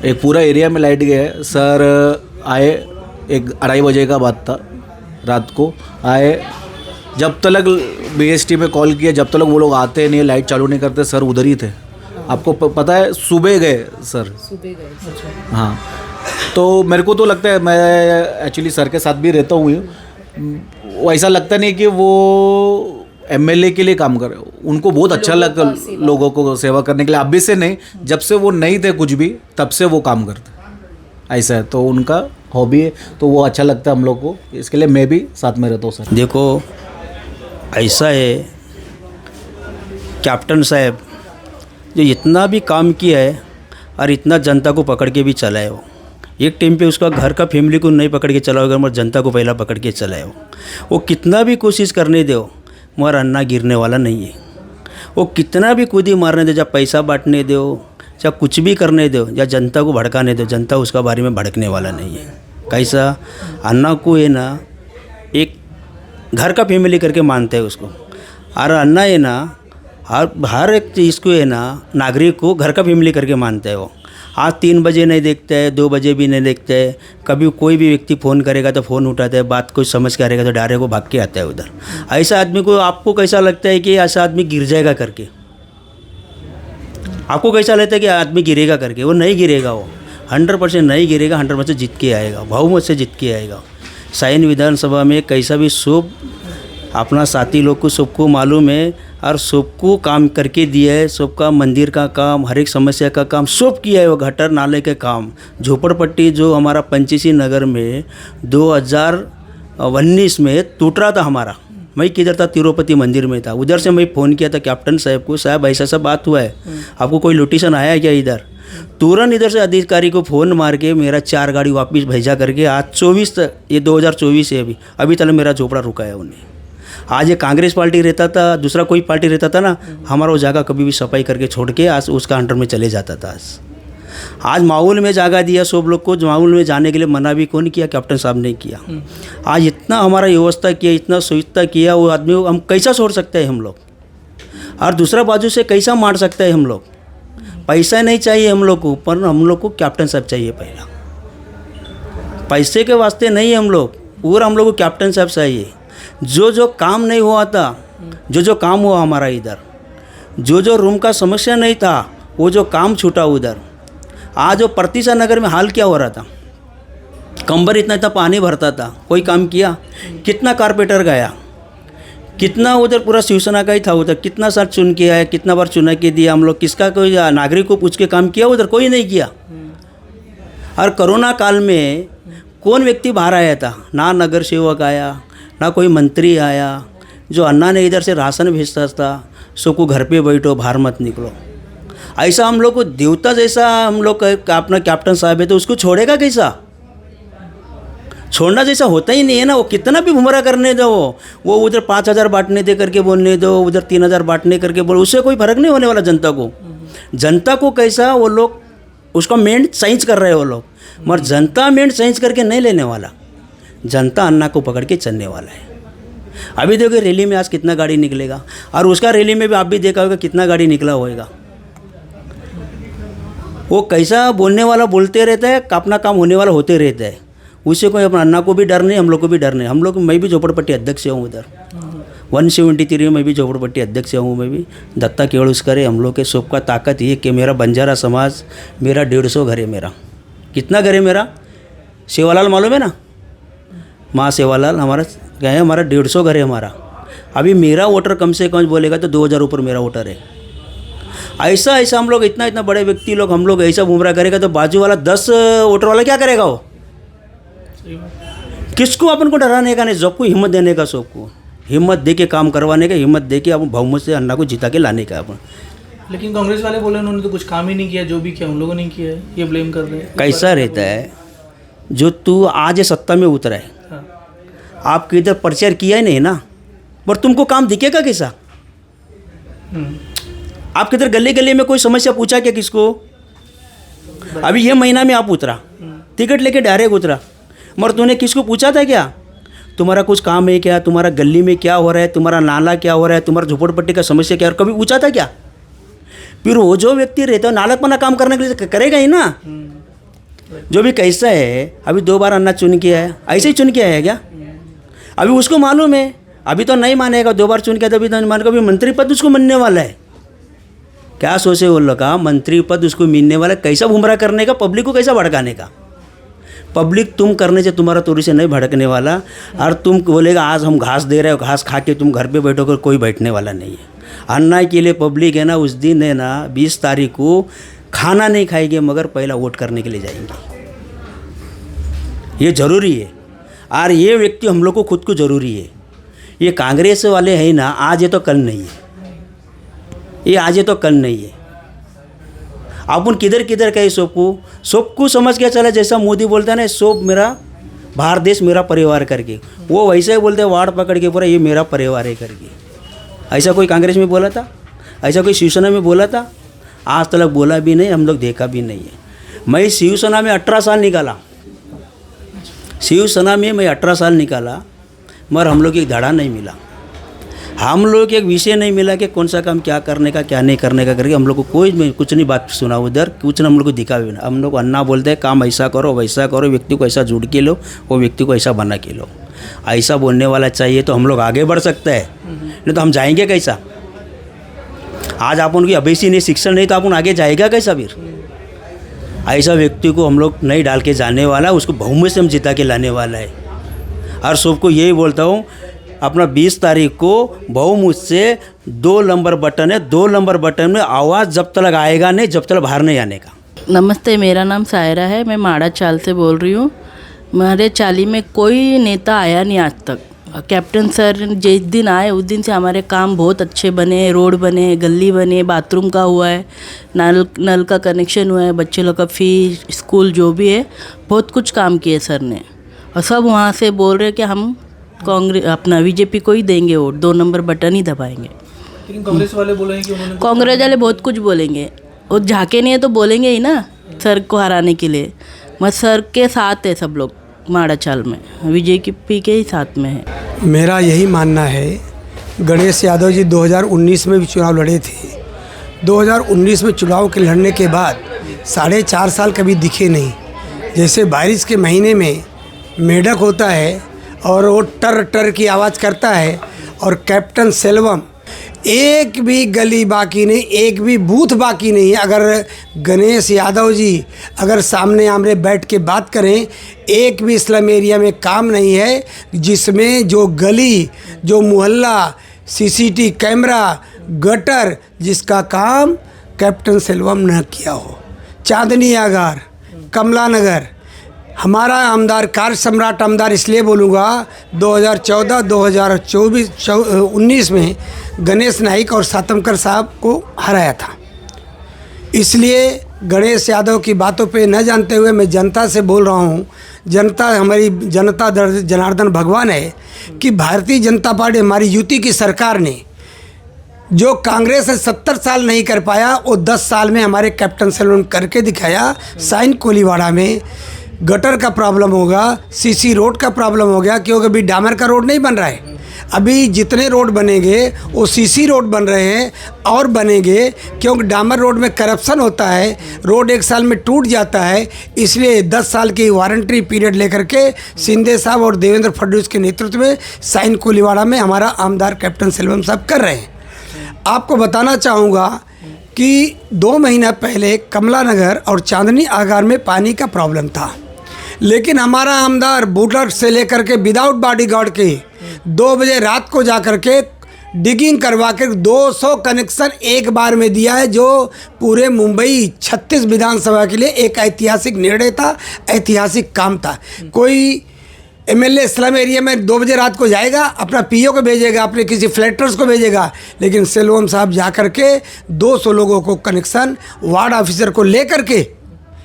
एक पूरा एरिया में लाइट गया है, सर आए, 1-2:30 बजे का बात था, रात को आए। जब तक BST में कॉल किया, जब तक वो लोग आते नहीं, लाइट चालू नहीं करते, सर उधर ही थे। आपको पता है, सुबह गए सर, सुबह गए। हाँ, तो मेरे को तो लगता है, मैं एक्चुअली सर के साथ भी रहता हूँ, ऐसा लगता नहीं कि वो MLA के लिए काम कर रहे हो। उनको बहुत अच्छा लगता लोगों को सेवा करने के लिए। अभी से नहीं, जब से वो नहीं थे कुछ भी, तब से वो काम करते, ऐसा है। तो उनका हॉबी है, तो वो अच्छा लगता है हम लोग को, इसके लिए मैं भी साथ में रहता हूँ सर। देखो ऐसा है, कैप्टन साहब जो इतना भी काम किया है और इतना जनता को पकड़ के भी चला है, एक टाइम पे उसका घर का फैमिली को नहीं पकड़ के चला होगा, मगर जनता को पहला पकड़ के चला है। वो कितना भी कोशिश करने दो, मगर अन्ना गिरने वाला नहीं है। वो कितना भी कूदी मारने दो, जब पैसा बांटने दो, चाहे कुछ भी करने दो, या जनता को भड़काने दो, जनता उसका बारे में भड़कने वाला नहीं है। कैसा अन्ना को है ना, एक घर का फैमिली करके मानते हैं उसको। और अन्ना है ना, हर एक चीज़ को है ना, नागरिक को घर का फैमिली करके मानते हैं वो। आज 3 बजे नहीं देखते हैं, 2 बजे भी नहीं देखते हैं। कभी कोई भी व्यक्ति फ़ोन करेगा तो फ़ोन उठाते हैं, बात कुछ समझ के आएगा तो डायरेक्ट वो भाग के आता है उधर। ऐसा आदमी को, आपको कैसा लगता है कि ऐसा आदमी गिर जाएगा करके? आपको कैसा लगता है कि आदमी गिरेगा करके? वो नहीं गिरेगा, वो 100% नहीं गिरेगा, 100% जीत के आएगा, बहुमत से जीत के आएगा। साइन विधानसभा में कैसा भी सब अपना साथी लोग को सबको मालूम है, और सबको काम करके दिया है। सबका मंदिर का काम, हर एक समस्या का काम सब किया है। वो गटर नाले के काम, झोपड़पट्टी जो हमारा पंचीसी नगर में 19 में टूट रहा था हमारा। मैं किधर था, तिरुपति मंदिर में था। उधर से मैं फ़ोन किया था कैप्टन साहब को, साहब ऐसा सब बात हुआ है, आपको कोई नोटिशन आया है क्या इधर? तुरंत इधर से अधिकारी को फ़ोन मार के मेरा 4 गाड़ी वापस भेजा करके आज 24 तक, ये 2024 है अभी तक मेरा झोपड़ा रुका है उन्हें। आज ये कांग्रेस पार्टी रहता था, दूसरा कोई पार्टी रहता था ना, हमारा वो जगह कभी भी सफाई करके छोड़ के आज उसका अंडर में चले जाता था। आज माहौल में जगह दिया सब लोग को, माहौल में जाने के लिए मना भी कौन किया, कैप्टन साहब ने किया। आज इतना हमारा व्यवस्था किया, इतना सुविधा किया, वो आदमी हम कैसा छोड़ सकते हैं हम लोग, और दूसरा बाजू से कैसा मार सकते हैं हम लोग। पैसा नहीं चाहिए हम लोग को, पर हम लोग को कैप्टन साहब चाहिए पहला। पैसे के वास्ते नहीं हम लोग, पूरा हम लोग को कैप्टन साहब चाहिए। जो काम नहीं हुआ था, जो काम हुआ हमारा इधर, जो रूम का समस्या नहीं था, वो जो काम छूटा उधर। आज जो प्रतिशा नगर में हाल क्या हो रहा था, कंबर इतना पानी भरता था, कोई काम किया? कितना कारपेंटर गया, कितना उधर पूरा शिवसेना का ही था उधर, कितना साल चुन के आया, कितना बार चुना के दिया हम लोग, किसका कोई नागरिक को पूछ के काम किया उधर? कोई नहीं किया। और कोरोना काल में कौन व्यक्ति बाहर आया था? ना नगर सेवक आया, ना कोई मंत्री आया। जो अन्ना ने इधर से राशन भेजता था, सबको घर पे बैठो, बाहर मत निकलो। ऐसा हम लोग को देवता जैसा हम लोग का अपना कैप्टन साहब है, तो उसको छोड़ेगा कैसा? छोड़ना जैसा होता ही नहीं है ना। वो कितना भी भुमरा करने दो, वो उधर 5,000 बांटने दे करके बोलने दो, उधर 3,000 बांटने करके बोलो, उससे कोई फर्क नहीं होने वाला जनता को। जनता को कैसा वो लोग उसका मेंट चेंज कर रहे हैं वो लोग, मगर जनता मेंट चेंज करके नहीं लेने वाला। जनता अन्ना को पकड़ के चलने वाला है। अभी देखो रैली में आज कितना गाड़ी निकलेगा, और उसका रैली में भी आप भी देखा होगा कितना गाड़ी निकला होगा। वो कैसा बोलने वाला बोलते रहता है, अपना काम होने वाला होते रहता है। उससे कोई अपना अन्ना को भी डर नहीं, हम लोग को भी डर नहीं। हम लोग, मैं भी झोपड़पट्टी अध्यक्ष हूँ उधर 173 में भी झोपड़पट्टी अध्यक्ष हूँ मैं भी। दत्ता केवलुस्कर है। हम लोग के सबका ताकत ये कि मेरा बंजारा समाज, मेरा 150 घर है। मेरा कितना घर है? मेरा सेवालाल मालूम है ना, माँ सेवालाल हमारा क्या है, हमारा 150 घर है हमारा। अभी मेरा वोटर कम से कम बोलेगा तो 2,000 ऊपर मेरा वोटर है। ऐसा हम लोग इतना बड़े व्यक्ति लोग हम लोग ऐसा घूमरा करेगा तो बाजू वाला 10 वोटर वाला क्या करेगा? वो किसको अपन को डराने का नहीं, सबको हिम्मत देने का, सबको हिम्मत दे के काम करवाने का, हिम्मत दे के अपन बहुमत से अन्ना को जिता के लाने का अपन। लेकिन कांग्रेस वाले बोले उन्होंने तो कुछ काम ही नहीं किया, जो भी किया उन लोगों ने किया है, ये ब्लेम कर रहे हैं। कैसा रहता है, जो तू आज सत्ता में उतरा है, आपके इधर प्रचार किया ही नहीं ना, पर तुमको काम दिखेगा कैसा? आपके इधर गली गली में कोई समस्या पूछा क्या किसको? अभी ये महीना में आप उतरा, टिकट लेके डायरेक्ट उतरा, मगर तूने किसको पूछा था क्या तुम्हारा कुछ काम है क्या, तुम्हारा गली में क्या हो रहा है, तुम्हारा नाला क्या हो रहा है, तुम्हारा झोपड़पट्टी का समस्या क्या है, कभी पूछा था क्या? फिर वो जो व्यक्ति रहता है नालकपना काम करने के लिए करेगा ही ना। जो भी कैसा है, अभी 2 बार अन्ना चुन के आया, ऐसे ही चुन के आया क्या? अभी उसको मालूम है, अभी तो नहीं मानेगा। 2 बार चुन के तभी तो मानेगा। अभी मंत्री पद उसको मिलने वाला है। क्या सोचे वो लोग का, मंत्री पद उसको मिलने वाला है। कैसा घुमरा करने का, पब्लिक को कैसा भड़काने का? पब्लिक तुम करने से तुम्हारा तोरी से नहीं भड़कने वाला। और तुम बोलेगा आज हम घास दे रहे हो, घास खा के तुम घर पे बैठोगे, कोई बैठने वाला नहीं है। अन्ना के लिए पब्लिक है ना, उस दिन है ना 20 तारीख को खाना नहीं खाएंगे, मगर पहला वोट करने के लिए जाएंगे। ये ज़रूरी है। और ये व्यक्ति हम लोग को खुद को ज़रूरी है। ये कांग्रेस वाले हैं ना, आज है तो कल नहीं है, ये आज है तो कल नहीं है। अपन किधर किधर कहे सबको समझ के चला। जैसा मोदी बोलता है ना, सब मेरा भारत देश मेरा परिवार करके, वो वैसे ही बोलते हैं वार्ड पकड़ के पूरा ये मेरा परिवार है करके। ऐसा कोई कांग्रेस में बोला था? ऐसा कोई शिवसेना में बोला था? आज तक बोला भी नहीं, हम लोग देखा भी नहीं है। मैं शिवसेना में 18 साल निकाला, शिवसेना में मैं 18 साल निकाला, मगर हम लोग एक धड़ा नहीं मिला, हम लोग एक विषय नहीं मिला कि कौन सा काम क्या करने का क्या नहीं करने का करके। हम लोग को कोई कुछ नहीं बात सुना उधर, कुछ हम लोग को दिखा भी ना। हम लोग अन्ना बोलते हैं काम ऐसा करो वैसा करो, व्यक्ति को ऐसा जुड़ के लो, वो व्यक्ति को ऐसा बना के लो। ऐसा बोलने वाला चाहिए तो हम लोग आगे बढ़ सकते हैं, नहीं तो हम जाएंगे कैसा? आज अपन की अभ्यसी नहीं, शिक्षण नहीं, तो अपन आगे जाएगा कैसा? फिर ऐसा व्यक्ति को हम लोग नहीं डाल के जाने वाला, उसको बहुमत से हम जिता के लाने वाला है। और सबको यही बोलता हूँ, अपना 20 तारीख को बहुमत से 2 नंबर बटन है, 2 नंबर बटन में आवाज़ जब तक आएगा नहीं, जब तक बाहर नहीं आने का। नमस्ते, मेरा नाम सायरा है, मैं माड़ा चाल से बोल रही हूँ। हमारे चाली में कोई नेता आया नहीं आज तक। कैप्टन सर जिस दिन आए उस दिन से हमारे काम बहुत अच्छे बने, रोड बने, गली बने, बाथरूम का हुआ है, नल का कनेक्शन हुआ है, बच्चे लोग का फीस, स्कूल जो भी है, बहुत कुछ काम किए सर ने। और सब वहाँ से बोल रहे कि हम कांग्रेस अपना बीजेपी को ही देंगे वोट, 2 नंबर बटन ही दबाएंगे। लेकिन कांग्रेस वाले बोलेंगे कि उन्होंने कांग्रेस वाले बहुत कुछ बोलेंगे, वो झाके नहीं है तो बोलेंगे ही ना सर को हराने के लिए। मैं सर के साथ है सब लोग, माड़ा चाल में बीजेपी के ही साथ में है। मेरा यही मानना है, गणेश यादव जी 2019 में भी चुनाव लड़े थे। 2019 में चुनाव के लड़ने के बाद 4.5 साल कभी दिखे नहीं। जैसे बारिश के महीने में मेढक होता है और वो टर टर की आवाज़ करता है, और कैप्टन सेल्वम एक भी गली बाकी नहीं, एक भी बूथ बाकी नहीं है। अगर गणेश यादव जी अगर सामने आमने बैठ के बात करें, एक भी स्लम एरिया में काम नहीं है जिसमें जो गली, जो मोहल्ला, सीसीटीवी कैमरा, गटर, जिसका काम कैप्टन सेल्वम न किया हो। चांदनी आगार, कमला नगर, हमारा आमदार, कार्य सम्राट आमदार इसलिए बोलूँगा, 2014, 2024, 19 में गणेश नाइक और सातमकर साहब को हराया था। इसलिए गणेश यादव की बातों पे न जानते हुए मैं जनता से बोल रहा हूँ, जनता हमारी जनता जनार्दन भगवान है कि भारतीय जनता पार्टी, हमारी यूटी की सरकार ने जो कांग्रेस से 70 साल नहीं कर पाया, वो 10 साल में हमारे कैप्टन सेल्वम करके दिखाया। साइन कोलीवाड़ा में गटर का प्रॉब्लम होगा, सीसी रोड का प्रॉब्लम हो गया, क्योंकि अभी डामर का रोड नहीं बन रहा है। अभी जितने रोड बनेंगे वो सीसी रोड बन रहे हैं और बनेंगे, क्योंकि डामर रोड में करप्शन होता है, रोड 1 साल में टूट जाता है। इसलिए 10 साल की वारंटी पीरियड लेकर के शिंदे साहब और देवेंद्र फडणवीस के नेतृत्व में साइन कोलीवाड़ा में हमारा आमदार कैप्टन सेल्वम साहब कर रहे हैं। आपको बताना चाहूँगा कि 2 महीना पहले कमला नगर और चांदनी आगार में पानी का प्रॉब्लम था, लेकिन हमारा आमदार बूटर से लेकर के विदाउट बॉडीगार्ड के 2 बजे रात को जा कर के डिगिंग करवा कर 200 कनेक्शन एक बार में दिया है, जो पूरे मुंबई 36 विधानसभा के लिए एक ऐतिहासिक निर्णय था, ऐतिहासिक काम था। कोई एमएलए स्लम एरिया में 2 बजे रात को जाएगा, अपना पीओ को भेजेगा, अपने किसी फ्लैटर्स को भेजेगा, लेकिन सेल्वम साहब जा कर के 200 लोगों को कनेक्शन वार्ड ऑफिसर को लेकर के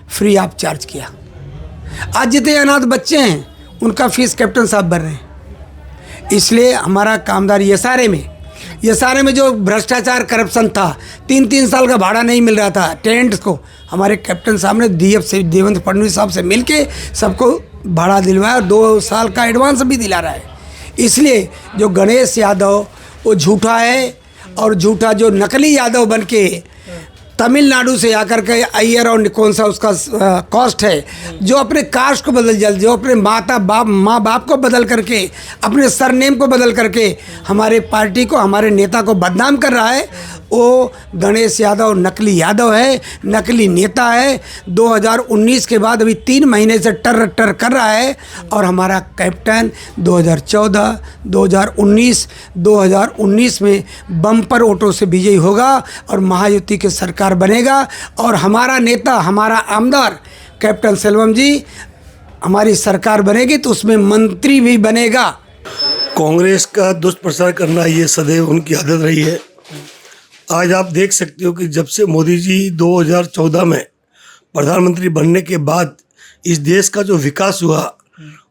फ्री ऑफ चार्ज किया। आज जितने अनाथ बच्चे हैं उनका फीस कैप्टन साहब भर रहे हैं। इसलिए हमारा कामदार ये सारे में जो भ्रष्टाचार करप्शन था, 3-3 साल का भाड़ा नहीं मिल रहा था टेनेंट्स को, हमारे कैप्टन साहब ने डीएफ से देवेंद्र फडणवीस साहब से मिलके सबको भाड़ा दिलवाया और 2 साल का एडवांस भी दिला रहा है। इसलिए जो गणेश यादव वो झूठा है, और झूठा जो नकली यादव बन के तमिलनाडु से आकर के अय्यर और कौन सा उसका कॉस्ट है, जो अपने कास्ट को जो अपने माँ बाप को बदल करके, अपने सरनेम को बदल करके हमारे पार्टी को, हमारे नेता को बदनाम कर रहा है, वो गणेश यादव नकली यादव है, नकली नेता है। 2019 के बाद अभी 3 महीने से टर कर रहा है, और हमारा कैप्टन 2014, 2019 में बम्पर वोटों से विजयी होगा और महायुति की सरकार बनेगा, और हमारा नेता, हमारा आमदार कैप्टन सेल्वम जी, हमारी सरकार बनेगी तो उसमें मंत्री भी बनेगा। कांग्रेस का दुष्प्रचार करना ये सदैव उनकी आदत रही है। आज आप देख सकते हो कि जब से मोदी जी 2014 में प्रधानमंत्री बनने के बाद इस देश का जो विकास हुआ,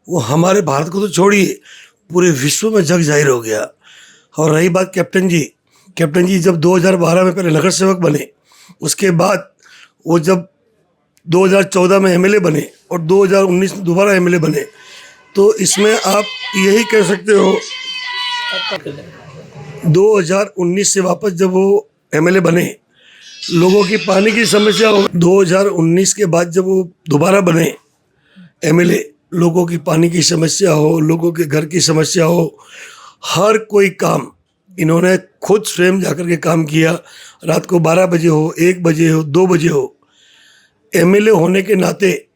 वो हमारे भारत को तो छोड़िए पूरे विश्व में जग जाहिर हो गया। और रही बात कैप्टन जी जब 2012 में पहले नगर सेवक बने, उसके बाद वो जब 2014 में एमएलए बने और 2019 में दोबारा एमएलए बने, तो इसमें आप यही कह सकते हो 2019 से वापस जब वो एमएलए बने, लोगों की पानी की समस्या हो, 2019 के बाद जब वो दोबारा बने एमएलए, लोगों की पानी की समस्या हो, लोगों के घर की समस्या हो, हर कोई काम इन्होंने खुद स्वयं जाकर के काम किया। रात को 12 बजे हो, 1 बजे हो, 2 बजे हो, एमएलए होने के नाते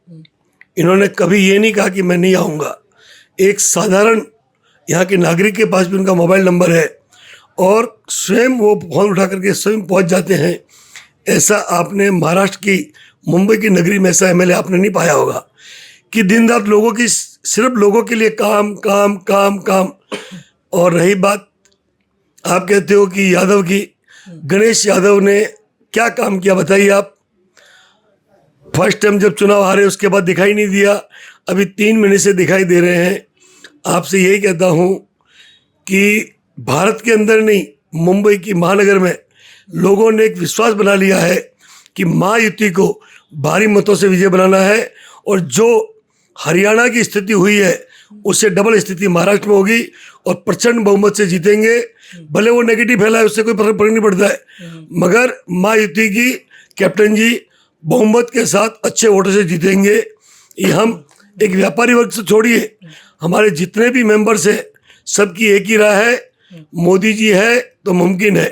इन्होंने कभी ये नहीं कहा कि मैं नहीं आऊँगा। एक साधारण यहाँ के नागरिक के पास भी उनका मोबाइल नंबर है और स्वयं वो फोन उठा करके स्वयं पहुँच जाते हैं। ऐसा आपने महाराष्ट्र की, मुंबई की नगरी में ऐसा एमएलए आपने नहीं पाया होगा कि दिन रात लोगों की, सिर्फ लोगों के लिए काम काम काम काम। और रही बात, आप कहते हो कि यादव की, गणेश यादव ने क्या काम किया बताइए आप। फर्स्ट टाइम जब चुनाव हारे उसके बाद दिखाई नहीं दिया, अभी 3 महीने से दिखाई दे रहे हैं। आपसे यही कहता हूँ कि भारत के अंदर नहीं, मुंबई की महानगर में लोगों ने एक विश्वास बना लिया है कि महायुति को भारी मतों से विजय बनाना है, और जो हरियाणा की स्थिति हुई है उससे डबल स्थिति महाराष्ट्र में होगी और प्रचंड बहुमत से जीतेंगे। भले वो नेगेटिव फैला है, उससे कोई फर्क नहीं पड़ता है, मगर महायुति की कैप्टन जी बहुमत के साथ अच्छे वोटों से जीतेंगे। ये हम एक व्यापारी वर्ग से छोड़िए, हमारे जितने भी मेंबर्स हैं सबकी एक ही राय है, मोदी जी है तो मुमकिन है।